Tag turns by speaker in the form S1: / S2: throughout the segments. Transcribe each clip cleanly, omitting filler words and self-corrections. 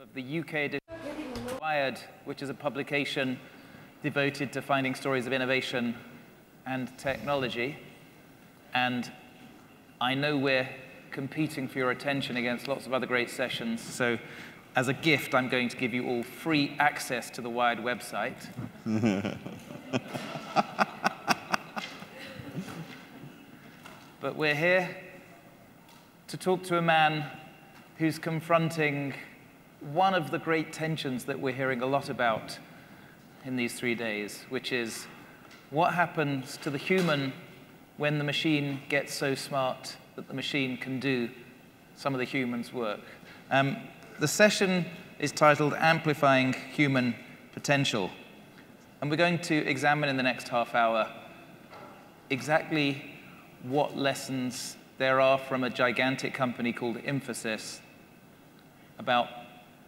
S1: of the UK edition of Wired, which is a publication devoted to finding stories of innovation and technology. And I know we're competing for your attention against lots of other great sessions, so as a gift, I'm going to give you all free access to the Wired website. But we're here to talk to a man who's confronting one of the great tensions that we're hearing a lot about in these 3 days, which is what happens to the human when the machine gets so smart that the machine can do some of the human's work. The session is titled Amplifying Human Potential. And we're going to examine in the next half hour exactly what lessons there are from a gigantic company called Infosys about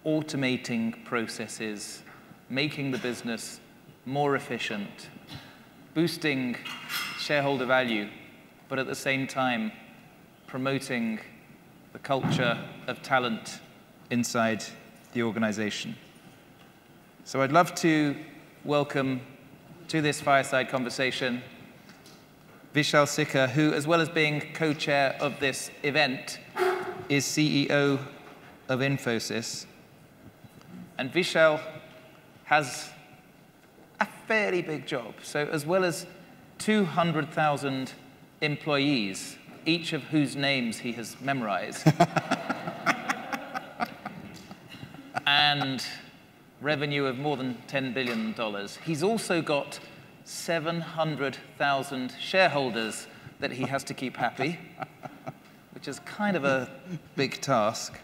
S1: automating processes, making the business more efficient, boosting shareholder value, but at the same time promoting the culture of talent inside the organization. So I'd love to welcome to this fireside conversation Vishal Sikka, who, as well as being co-chair of this event, is CEO of Infosys. And Vishal has a fairly big job. So as well as 200,000 employees, each of whose names he has memorized, and revenue of more than $10 billion, he's also got 700,000 shareholders that he has to keep happy, which is kind of a big task.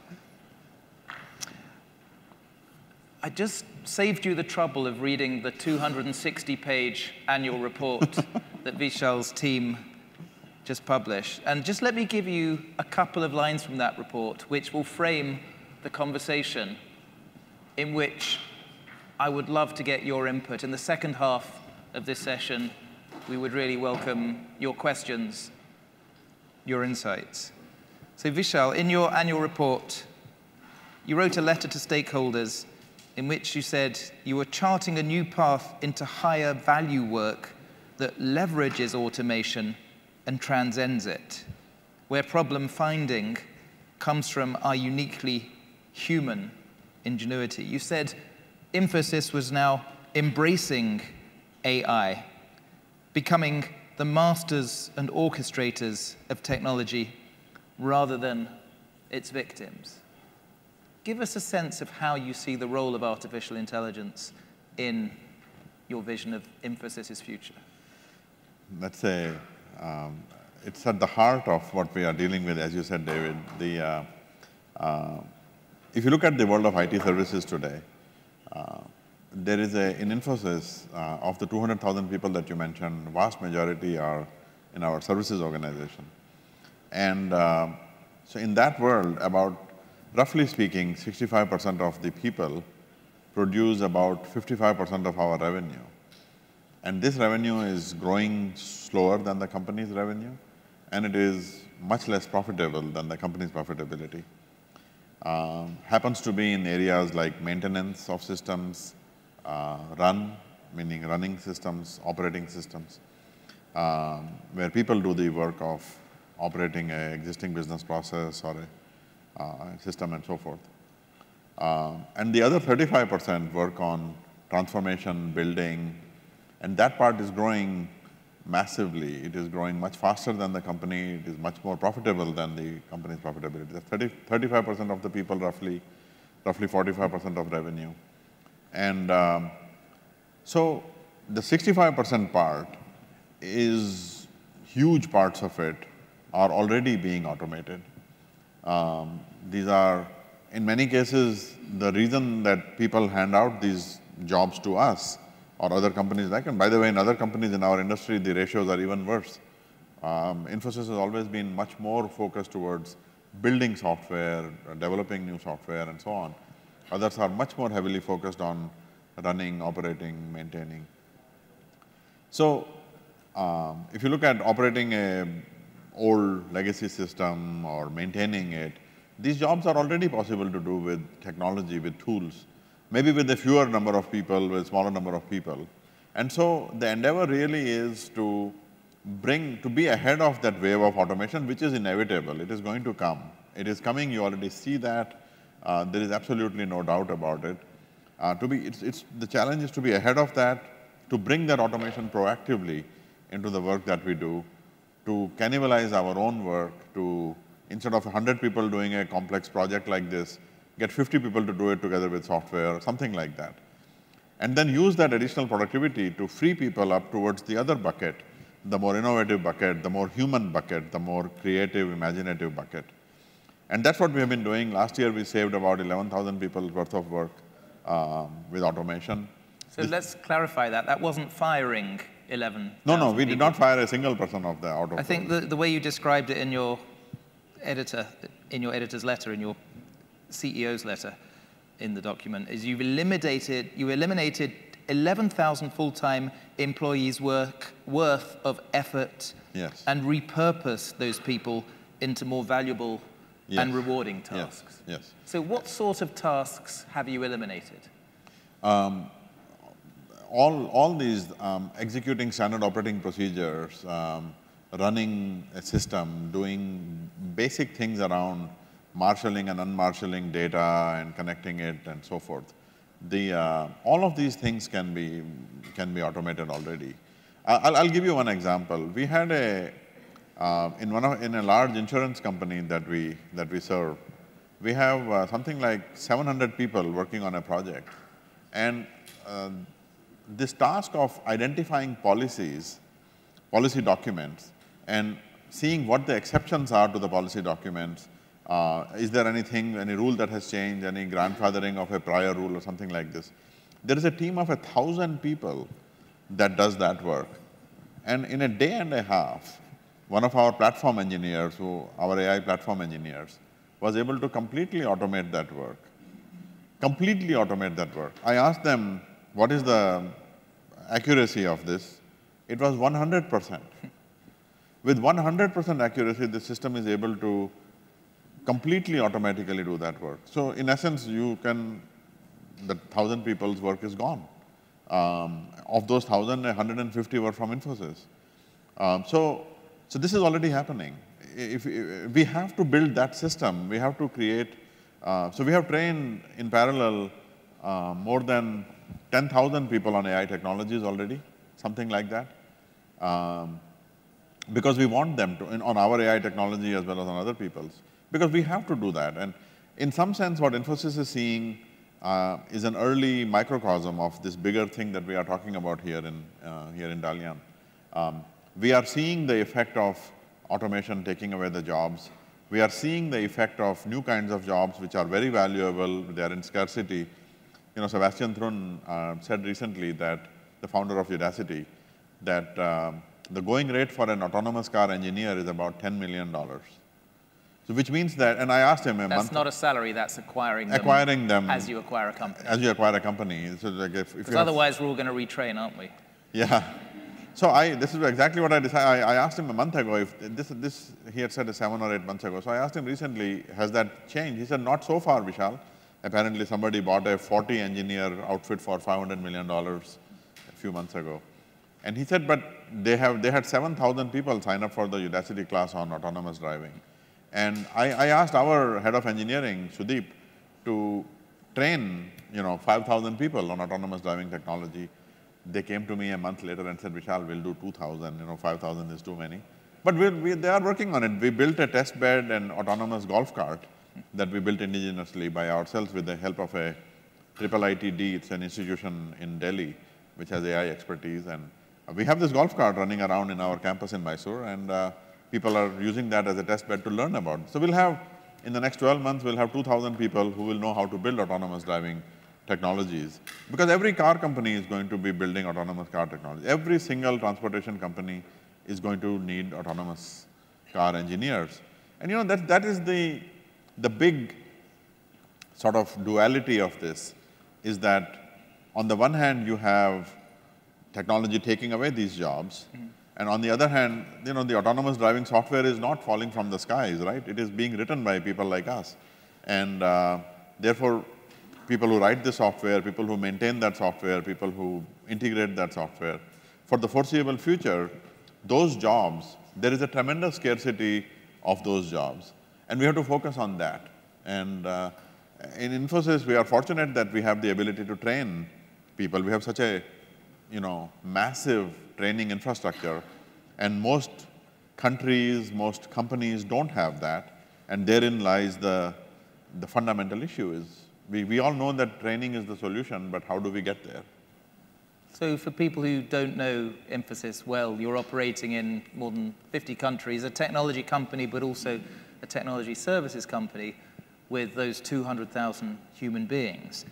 S1: I just saved you the trouble of reading the 260-page annual report that Vishal's team just published. And just let me give you a couple of lines from that report, which will frame the conversation in which I would love to get your input. In the second half of this session, we would really welcome your questions, your insights. So Vishal, in your annual report, you wrote a letter to stakeholders in which you said you were charting a new path into higher value work that leverages automation and transcends it, where problem finding comes from our uniquely human ingenuity. You said Infosys was now embracing AI, becoming the masters and orchestrators of technology rather than its victims. Give us a sense of how you see the role of artificial intelligence in your vision of Infosys' future.
S2: Let's say it's at the heart of what we are dealing with, as you said, David. If you look at the world of IT services today, there is in Infosys, of the 200,000 people that you mentioned, vast majority are in our services organization. And so in that world, about, roughly speaking, 65% of the people produce about 55% of our revenue. And this revenue is growing slower than the company's revenue, and it is much less profitable than the company's profitability. Happens to be in areas like maintenance of systems, meaning running systems, operating systems, where people do the work of operating an existing business process or a system and so forth. And the other 35% work on transformation, building, and that part is growing massively. It is growing much faster than the company. It is much more profitable than the company's profitability. That's 35% of the people, roughly 45% of revenue. And so the 65% part is, huge parts of it are already being automated. These are, in many cases, the reason that people hand out these jobs to us or other companies like, and by the way, in other companies in our industry, the ratios are even worse. Infosys has always been much more focused towards building software, developing new software, and so on. Others are much more heavily focused on running, operating, maintaining. So if you look at operating an old legacy system or maintaining it, These jobs are already possible to do with technology, with tools, maybe with a fewer number of people, with a smaller number of people. And so the endeavor really is to be ahead of that wave of automation, which is inevitable. It is going to come. It is coming, you already see that. There is absolutely no doubt about it. The challenge is to be ahead of that, to bring that automation proactively into the work that we do, to cannibalize our own work, to, instead of 100 people doing a complex project like this, get 50 people to do it together with software, or something like that. And then use that additional productivity to free people up towards the other bucket, the more innovative bucket, the more human bucket, the more creative, imaginative bucket. And that's what we have been doing. Last year, we saved about 11,000 people's worth of work with automation.
S1: So let's clarify that. That wasn't firing 11,000
S2: No, we
S1: people.
S2: did not fire a single person of the out of.
S1: I think the way you described it in your editor's letter, in your CEO's letter in the document, is you eliminated 11,000 full-time employees' worth of effort.
S2: Yes.
S1: And repurposed those people into more valuable and rewarding tasks.
S2: Yes.
S1: So what sort of tasks have you eliminated?
S2: All these executing standard operating procedures, running a system, doing basic things around marshalling and unmarshalling data and connecting it and so forth. All of these things can be automated already. I'll give you one example. We had in a large insurance company that we serve, we have something like 700 people working on a project, and this task of identifying policy documents, and seeing what the exceptions are to the policy documents. Is there any rule that has changed, any grandfathering of a prior rule or something like this? There is a team of 1,000 people that does that work. And in a day and a half, one of our platform engineers, our AI platform engineers, was able to completely automate that work. Completely automate that work. I asked them, what is the accuracy of this? It was 100%. With 100% accuracy, the system is able to completely automatically do that work. So in essence, the 1,000 people's work is gone. Of those 1,000, 150 were from Infosys. So this is already happening. If we have to build that system, we have to create, so we have trained in parallel more than 10,000 people on AI technologies already, something like that. Because we want them to, on our AI technology as well as on other people's. Because we have to do that. And in some sense, what Infosys is seeing is an early microcosm of this bigger thing that we are talking about here in Dalian. We are seeing the effect of automation taking away the jobs. We are seeing the effect of new kinds of jobs which are very valuable. They are in scarcity. Sebastian Thrun said recently, that the founder of Udacity, that the going rate for an autonomous car engineer is about $10 million. So which means that, and I asked him
S1: That's not a salary, that's acquiring them as you acquire a company.
S2: As you acquire a company. So like
S1: because otherwise we're all going to retrain, aren't we?
S2: Yeah. So this is exactly what I decided. I asked him a month ago if this he had said 7 or 8 months ago. So I asked him recently, has that changed? He said, not so far, Vishal. Apparently somebody bought a 40-engineer outfit for $500 million a few months ago. And he said, but they had 7,000 people sign up for the Udacity class on autonomous driving. And I asked our head of engineering, Sudeep, to train 5,000 people on autonomous driving technology. They came to me a month later and said, Vishal, we'll do 2,000, 5,000 is too many. But they are working on it. We built a test bed and autonomous golf cart that we built indigenously by ourselves with the help of a IIITD. It's an institution in Delhi which has AI expertise. And we have this golf cart running around in our campus in Mysore, and people are using that as a test bed to learn about it. So we'll have, in the next 12 months, we'll have 2,000 people who will know how to build autonomous driving technologies. Because every car company is going to be building autonomous car technology. Every single transportation company is going to need autonomous car engineers. And that is the big sort of duality of this, is that on the one hand, you have technology taking away these jobs, And on the other hand, the autonomous driving software is not falling from the skies, right? It is being written by people like us. And therefore, people who write the software, people who maintain that software, people who integrate that software, for the foreseeable future, those jobs, there is a tremendous scarcity of those jobs. And we have to focus on that. And in Infosys, we are fortunate that we have the ability to train people. We have such a massive training infrastructure, and most countries, most companies don't have that, and therein lies the fundamental issue is, we all know that training is the solution, but how do we get there?
S1: So for people who don't know Infosys well, you're operating in more than 50 countries, a technology company, but also a technology services company with those 200,000 human beings.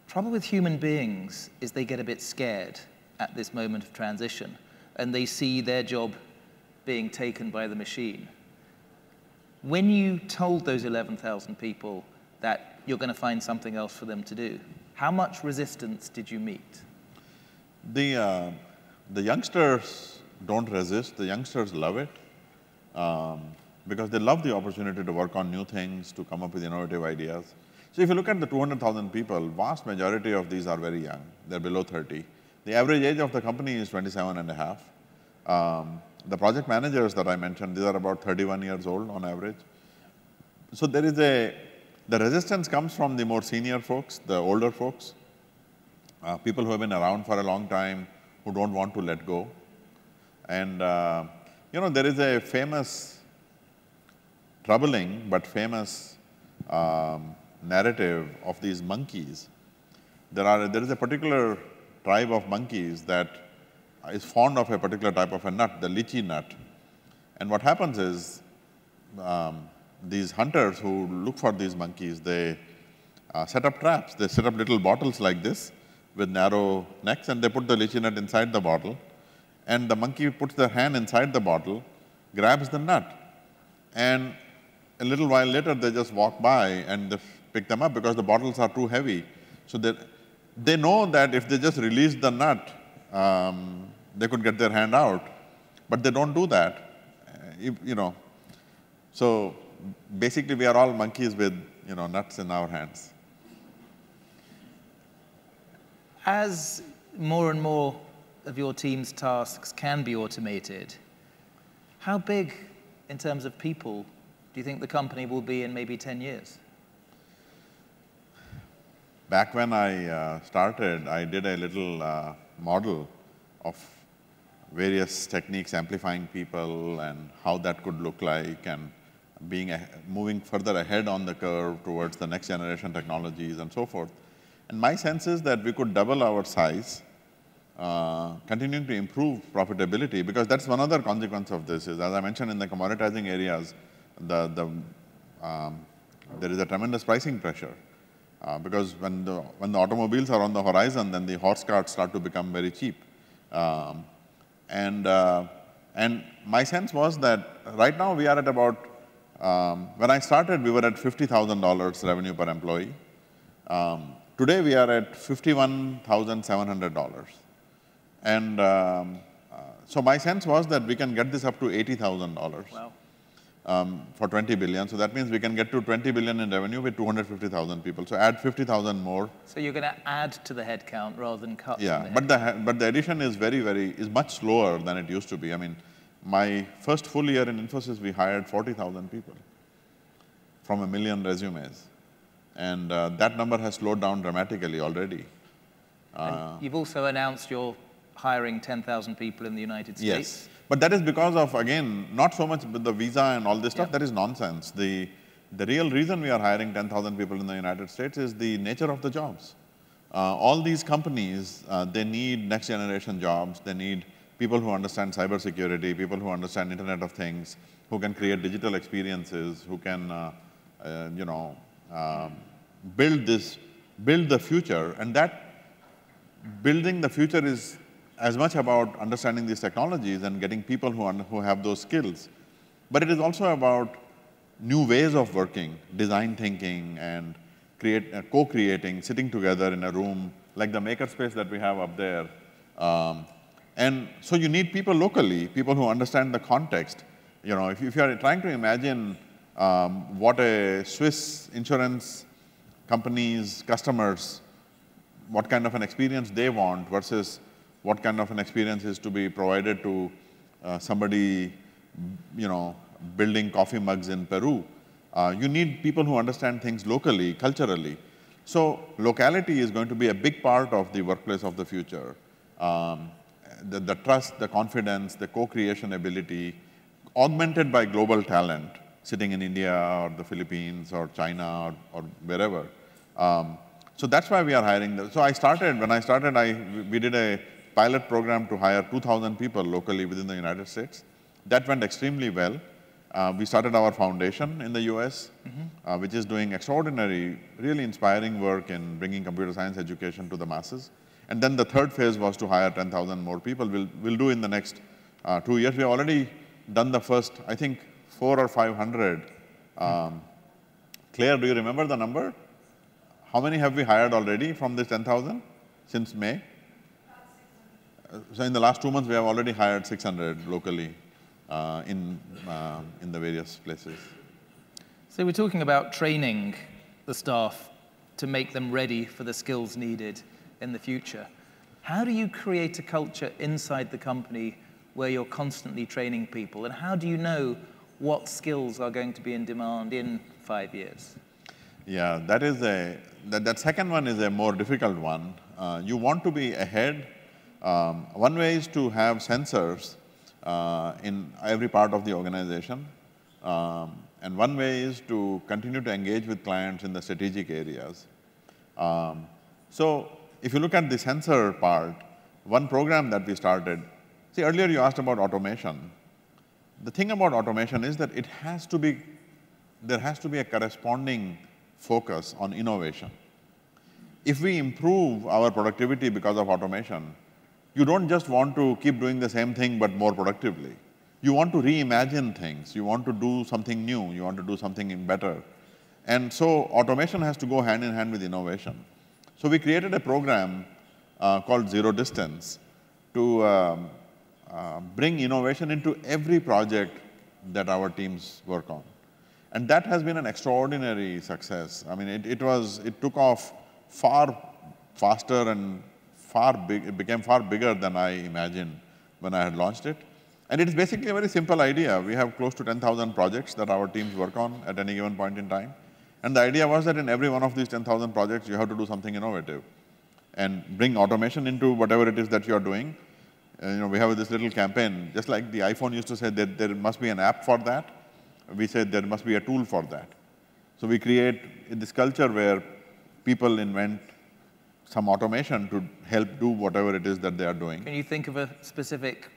S1: Trouble with human beings is they get a bit scared at this moment of transition, and they see their job being taken by the machine. When you told those 11,000 people that you're going to find something else for them to do, how much resistance did you meet?
S2: The youngsters don't resist. The youngsters love it because they love the opportunity to work on new things, to come up with innovative ideas. So if you look at the 200,000 people, vast majority of these are very young. They're below 30. The average age of the company is 27 and a half. The project managers that I mentioned, these are about 31 years old on average. So there is the resistance comes from the more senior folks, the older folks, people who have been around for a long time, who don't want to let go. And there is a famous, troubling but famous narrative of these monkeys. There is a particular tribe of monkeys that is fond of a particular type of a nut, the lychee nut. And what happens is, these hunters who look for these monkeys, they set up traps. They set up little bottles like this with narrow necks, and they put the lychee nut inside the bottle. And the monkey puts their hand inside the bottle, grabs the nut, and a little while later, they just walk by and they pick them up because the bottles are too heavy. So they know that if they just release the nut, they could get their hand out, but they don't do that. So basically, we are all monkeys with nuts in our hands.
S1: As more and more of your team's tasks can be automated, how big, in terms of people, do you think the company will be in maybe 10 years?
S2: Back when I started, I did a little model of various techniques, amplifying people, and how that could look like, and moving further ahead on the curve towards the next generation technologies and so forth. And my sense is that we could double our size, continuing to improve profitability, because that's one other consequence of this is, as I mentioned, in the commoditizing areas, there is a tremendous pricing pressure. Because when the automobiles are on the horizon, then the horse carts start to become very cheap. And my sense was that right now we are at about, when I started, we were at $50,000 revenue per employee. Today we are at $51,700. And so my sense was that we can get this up to $80,000.
S1: Wow.
S2: For 20 billion. So that means we can get to 20 billion in revenue with 250,000 people. So add 50,000 more.
S1: So you're going to add to the headcount rather than cut.
S2: Yeah, but the addition is is much slower than it used to be. I mean, my first full year in Infosys, we hired 40,000 people from 1 million resumes. And that number has slowed down dramatically already.
S1: And you've also announced you're hiring 10,000 people in the United States.
S2: Yes. But that is because of, again, not so much with the visa and all this stuff, that is nonsense. The real reason we are hiring 10,000 people in the United States is the nature of the jobs. All these companies, they need next generation jobs. They need people who understand cybersecurity, people who understand Internet of Things, who can create digital experiences, who can, build the future. And that building the future is as much about understanding these technologies and getting people who have those skills. But it is also about new ways of working, design thinking, and co-creating, sitting together in a room, like the makerspace that we have up there, And so you need people locally, people who understand the context. You know, if you are trying to imagine what a Swiss insurance company's customers, what kind of an experience they want versus what kind of an experience is to be provided to somebody, you know, building coffee mugs in Peru. You need people who understand things locally, culturally. So locality is going to be a big part of the workplace of the future. The trust, the confidence, the co-creation ability, augmented by global talent sitting in India or the Philippines or China or wherever. So that's why we are hiring them. So when I started, we did a pilot program to hire 2,000 people locally within the United States. That went extremely well. We started our foundation in the US, which is doing extraordinary, really inspiring work in bringing computer science education to the masses. And then the third phase was to hire 10,000 more people. We'll do in the next 2 years. We've already done the first, I think, 400 or 500. Claire, do you remember the number? How many have we hired already from this 10,000 since May? So in the last 2 months, we have already hired 600 locally in the various places.
S1: So we're talking about training the staff to make them ready for the skills needed in the future. How do you create a culture inside the company where you're constantly training people? And how do you know what skills are going to be in demand in 5 years?
S2: Yeah, that second one is a more difficult one. You want to be ahead. One way is to have sensors in every part of the organization. And one way is to continue to engage with clients in the strategic areas. So if you look at the sensor part, one program that we started, see, earlier you asked about automation. The thing about automation is that there has to be a corresponding focus on innovation. If we improve our productivity because of automation, you don't just want to keep doing the same thing but more productively. You want to reimagine things. You want to do something new. You want to do something better. And so automation has to go hand in hand with innovation. So we created a program called Zero Distance to bring innovation into every project that our teams work on. And that has been an extraordinary success. I mean, it took off far faster and it became far bigger than I imagined when I had launched it. And it's basically a very simple idea. We have close to 10,000 projects that our teams work on at any given point in time. And the idea was that in every one of these 10,000 projects, you have to do something innovative and bring automation into whatever it is that you're doing. You know, we have this little campaign, just like the iPhone used to say that there must be an app for that. We said there must be a tool for that. So we create this culture where people invent some automation to help do whatever it is that they are doing.
S1: Can you think of a specific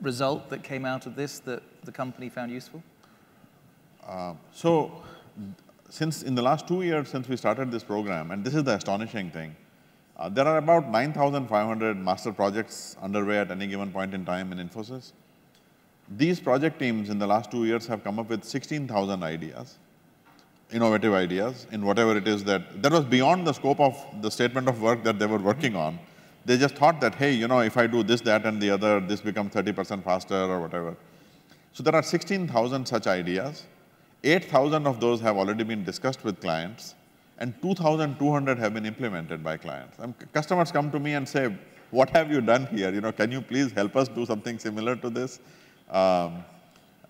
S1: result that came out of this that the company found useful?
S2: So since in the last 2 years since we started this program, and this is the astonishing thing, there are about 9,500 master projects underway at any given point in time in Infosys. These project teams in the last 2 years have come up with 16,000 ideas, innovative ideas in whatever it is that was beyond the scope of the statement of work that they were working on. They just thought that, hey, you know, if I do this, that, and the other, this becomes 30% faster or whatever. So there are 16,000 such ideas. 8,000 of those have already been discussed with clients, and 2,200 have been implemented by clients. Customers come to me and say, what have you done here? You know, can you please help us do something similar to this?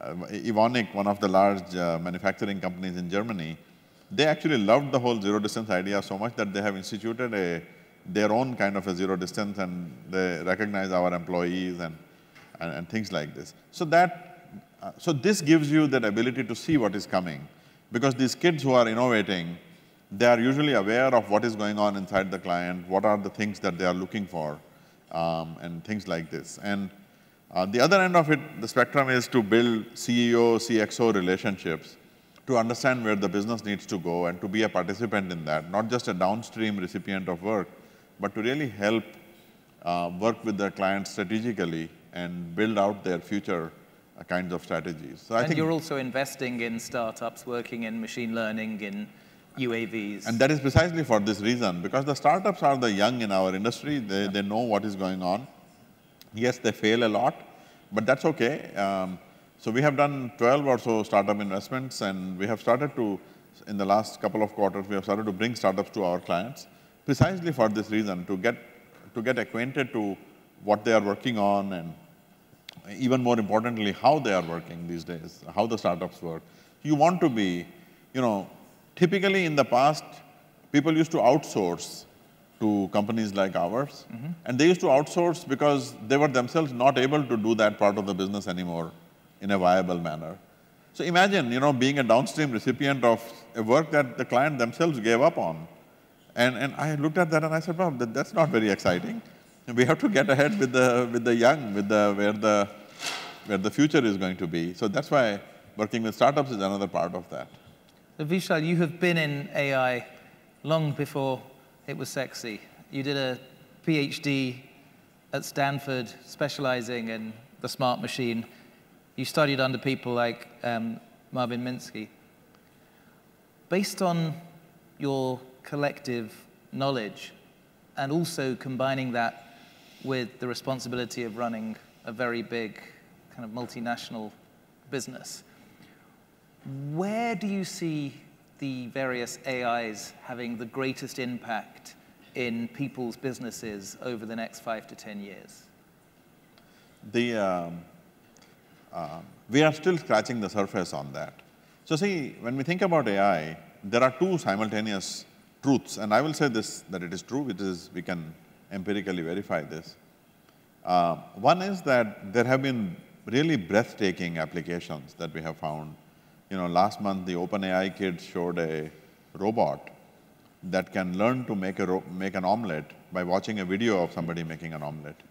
S2: Evonik, one of the large manufacturing companies in Germany, they actually loved the whole zero distance idea so much that they have instituted their own kind of a zero distance, and they recognize our employees and things like this. So this gives you that ability to see what is coming, because these kids who are innovating, they are usually aware of what is going on inside the client, what are the things that they are looking for, and things like this. And the other end of it, the spectrum, is to build CEO, CXO relationships, to understand where the business needs to go and to be a participant in that, not just a downstream recipient of work, but to really help work with the clients strategically and build out their future kinds of strategies. So I think
S1: you're also investing in startups working in machine learning, in UAVs.
S2: And that is precisely for this reason, because the startups are the young in our industry. They know what is going on. Yes, they fail a lot, but that's okay. So we have done 12 or so startup investments, and we have started to, in the last couple of quarters, we have started to bring startups to our clients, precisely for this reason, to get acquainted to what they are working on, and even more importantly, how they are working these days, how the startups work. You want to be, typically in the past, people used to outsource to companies like ours, and they used to outsource because they were themselves not able to do that part of the business anymore in a viable manner. So imagine, being a downstream recipient of a work that the client themselves gave up on. And I looked at that and I said, well, that's not very exciting. We have to get ahead with the young, where the future is going to be. So that's why working with startups is another part of that.
S1: So Vishal, you have been in AI long before it was sexy. You did a PhD at Stanford, specializing in the smart machine. You studied under people like Marvin Minsky. Based on your collective knowledge, and also combining that with the responsibility of running a very big kind of multinational business, where do you see the various AIs having the greatest impact in people's businesses over the next 5 to 10 years?
S2: We are still scratching the surface on that. So see, when we think about AI, there are two simultaneous truths, and I will say this, that it is true, we can empirically verify this. One is that there have been really breathtaking applications that we have found. Last month, the OpenAI kids showed a robot that can learn to make an omelette by watching a video of somebody making an omelette.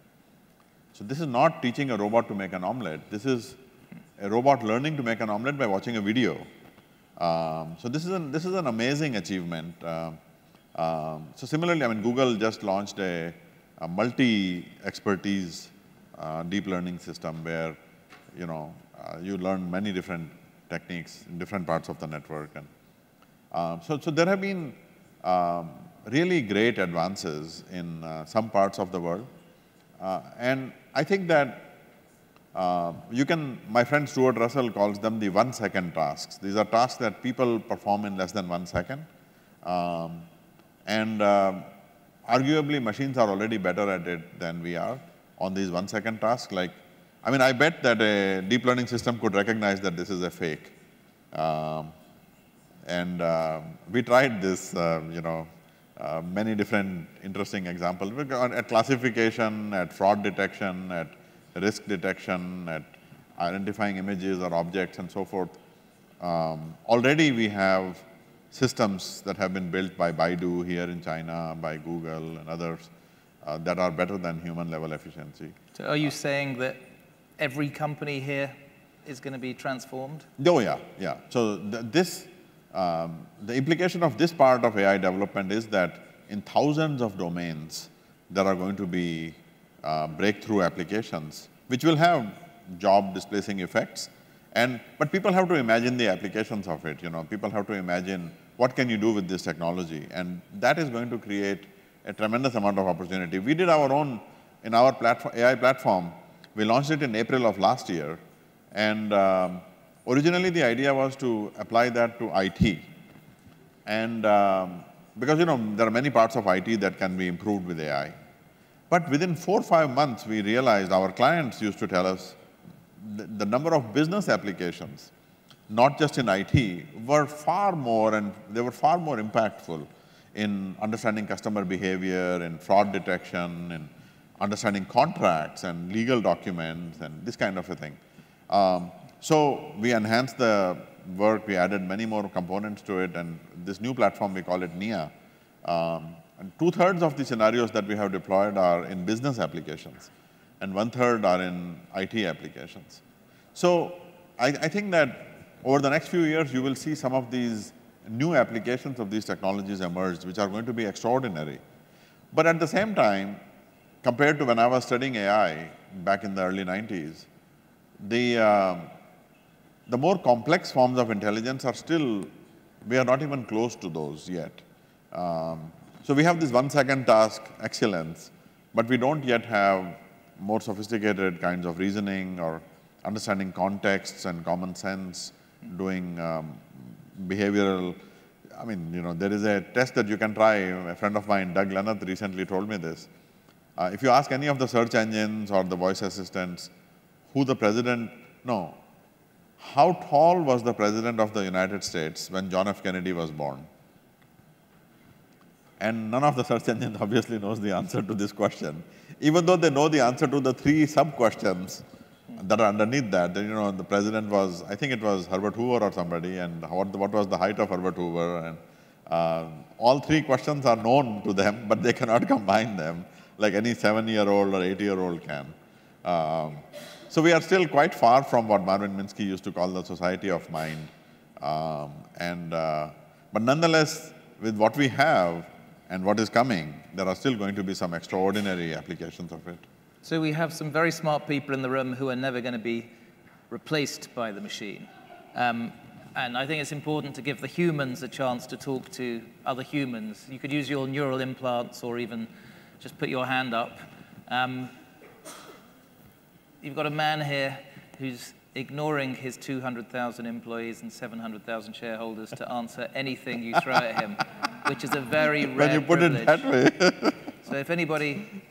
S2: So this is not teaching a robot to make an omelette. This is a robot learning to make an omelette by watching a video. So this is an amazing achievement. So similarly, Google just launched a multi-expertise deep learning system where you learn many different techniques in different parts of the network. And so there have been really great advances in some parts of the world. And I think that my friend Stuart Russell calls them the 1-second tasks. These are tasks that people perform in less than 1 second. And arguably, machines are already better at it than we are on these 1-second tasks. I bet that a deep learning system could recognize that this is a fake. We tried this, many different interesting examples at classification, at fraud detection, at risk detection, at identifying images or objects and so forth. Already we have systems that have been built by Baidu here in China, by Google and others that are better than human level efficiency.
S1: So are you saying that every company here is going to be transformed?
S2: Oh, yeah. So the implication of this part of AI development is that in thousands of domains, there are going to be breakthrough applications, which will have job displacing effects. But people have to imagine the applications of it. People have to imagine what can you do with this technology, and that is going to create a tremendous amount of opportunity. We did our own in our AI platform. We launched it in April of last year, and originally the idea was to apply that to IT, and because there are many parts of IT that can be improved with AI. But within 4 or 5 months, we realized our clients used to tell us the number of business applications, not just in IT, were far more, and they were far more impactful in understanding customer behavior, in fraud detection, in understanding contracts and legal documents and this kind of a thing. So we enhanced the work, we added many more components to it, and this new platform, we call it NIA. And 2/3 of the scenarios that we have deployed are in business applications, and 1/3 are in IT applications. So I think that over the next few years, you will see some of these new applications of these technologies emerge, which are going to be extraordinary. But at the same time, compared to when I was studying AI back in the early 90s, the more complex forms of intelligence are still, we are not even close to those yet. So we have this 1-second task excellence, but we don't yet have more sophisticated kinds of reasoning or understanding contexts and common sense, doing behavioral. I mean, there is a test that you can try. A friend of mine, Doug Leonard, recently told me this. If you ask any of the search engines or the voice assistants who the president, no, how tall was the president of the United States when John F. Kennedy was born? And none of the search engines obviously knows the answer to this question, even though they know the answer to the 3 sub-questions that are underneath that. The president was, I think it was Herbert Hoover or somebody, and what was the height of Herbert Hoover? And all 3 questions are known to them, but they cannot combine them like any 7-year-old or 8-year-old can. So we are still quite far from what Marvin Minsky used to call the society of mind. But nonetheless, with what we have and what is coming, there are still going to be some extraordinary applications of it.
S1: So we have some very smart people in the room who are never going to be replaced by the machine. And I think it's important to give the humans a chance to talk to other humans. You could use your neural implants or even just put your hand up. You've got a man here who's ignoring his 200,000 employees and 700,000 shareholders to answer anything you throw at him, which is a very rare
S2: when you put
S1: privilege.
S2: it that way.
S1: So if anybody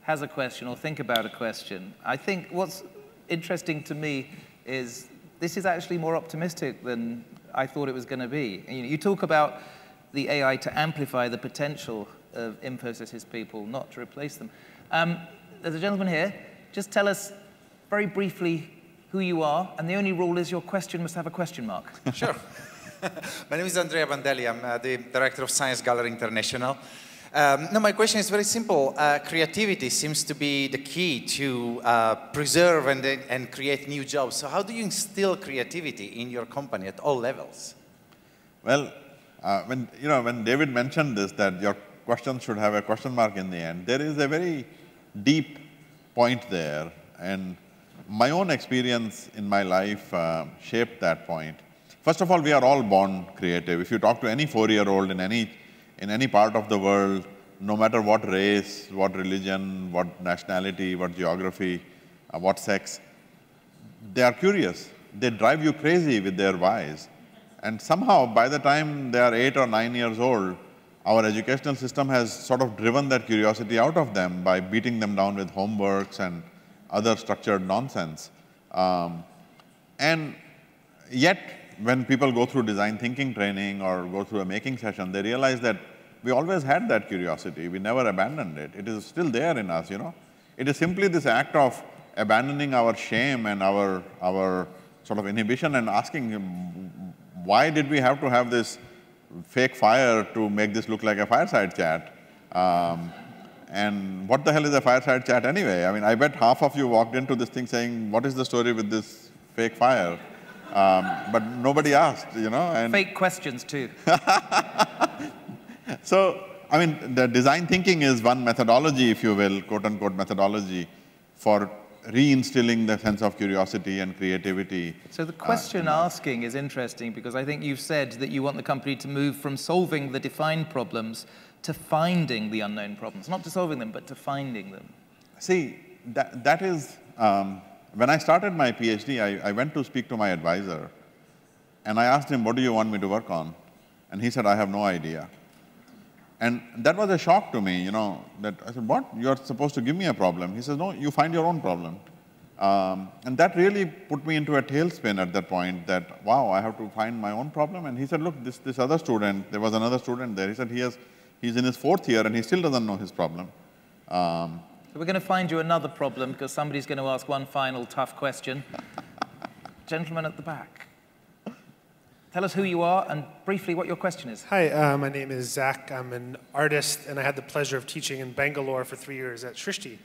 S1: has a question or think about a question, I think what's interesting to me is this is actually more optimistic than I thought it was going to be. You talk about the AI to amplify the potential of Infosys' people, not to replace them. There's a gentleman here. Just tell us very briefly who you are, and the only rule is your question must have a question mark.
S3: Sure. My name is Andrea Bandelli. I'm the Director of Science Gallery International. No, my question is very simple. Creativity seems to be the key to preserve and create new jobs. So how do you instill creativity in your company at all levels?
S2: Well, when David mentioned this, that your question should have a question mark in the end, there is a very deep point there, and my own experience in my life shaped that point. First of all, we are all born creative. If you talk to any 4-year-old in any part of the world, no matter what race, what religion, what nationality, what geography, what sex, they are curious. They drive you crazy with their whys. And somehow, by the time they are 8 or 9 years old, our educational system has sort of driven that curiosity out of them by beating them down with homeworks and other structured nonsense. And yet, when people go through design thinking training or go through a making session, they realize that we always had that curiosity. We never abandoned it. It is still there in us, It is simply this act of abandoning our shame and our sort of inhibition and asking, why did we have to have this fake fire to make this look like a fireside chat? And what the hell is a fireside chat anyway? I mean, I bet half of you walked into this thing saying, what is the story with this fake fire? But nobody asked, And
S1: Fake questions, too.
S2: So, I mean, the design thinking is one methodology, if you will, quote-unquote methodology, for reinstilling the sense of curiosity and creativity.
S1: So the question asking is interesting because I think you've said that you want the company to move from solving the defined problems to finding the unknown problems. Not to solving them, but to finding them.
S2: See, that is, when I started my PhD, I went to speak to my advisor, and I asked him, what do you want me to work on? And he said, I have no idea. And that was a shock to me, that I said, what? You're supposed to give me a problem. He says, no, you find your own problem. And that really put me into a tailspin at that point that, wow, I have to find my own problem. And he said, look, this other student, there was another student there. He said, he's in his 4th year and he still doesn't know his problem.
S1: So we're going to find you another problem because somebody's going to ask one final tough question. Gentleman at the back. Tell us who you are and briefly what your question is.
S4: Hi, my name is Zach. I'm an artist, and I had the pleasure of teaching in Bangalore for 3 years at Srishti.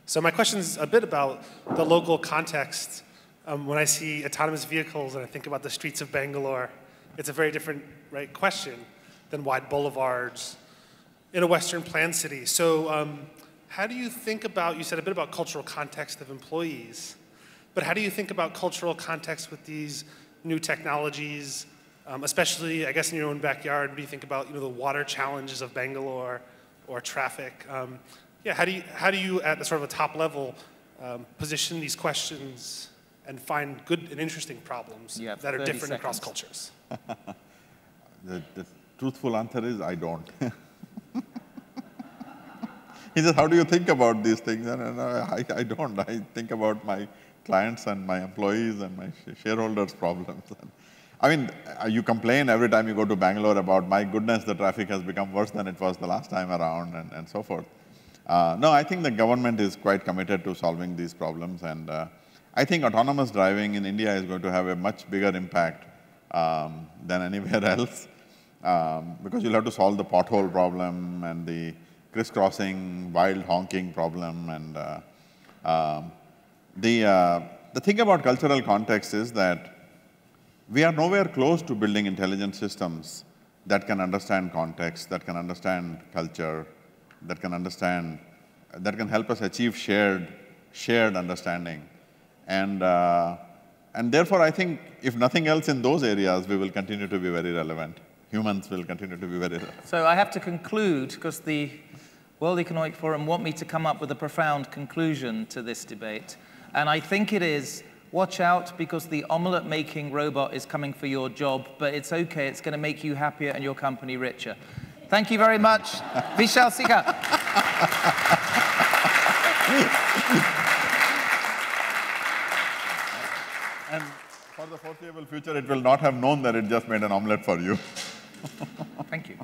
S4: So my question is a bit about the local context. When I see autonomous vehicles and I think about the streets of Bangalore, it's a very different question than wide boulevards in a Western planned city. So how do you think about, you said a bit about cultural context of employees, but how do you think about cultural context with these new technologies, especially, I guess, in your own backyard? What do you think about, the water challenges of Bangalore or traffic? How do you, at the sort of a top level, position these questions and find good and interesting problems that are different across cultures?
S2: The truthful answer is, I don't. He says, how do you think about these things? And I don't. I think about my clients and my employees and my shareholders' problems. I mean, you complain every time you go to Bangalore about, my goodness, the traffic has become worse than it was the last time around, and so forth. No, I think the government is quite committed to solving these problems, and I think autonomous driving in India is going to have a much bigger impact than anywhere else, because you'll have to solve the pothole problem and the crisscrossing, wild honking problem, and the thing about cultural context is that we are nowhere close to building intelligent systems that can understand context, that can understand culture, that can help us achieve shared understanding. And therefore, I think if nothing else in those areas, we will continue to be very relevant. Humans will continue to be very relevant.
S1: So I have to conclude, because the World Economic Forum want me to come up with a profound conclusion to this debate. And I think it is, watch out, because the omelette-making robot is coming for your job, but it's okay, it's going to make you happier and your company richer. Thank you very much, Vishal Sikka.
S2: And for the foreseeable future, it will not have known that it just made an omelette for you.
S1: Thank you.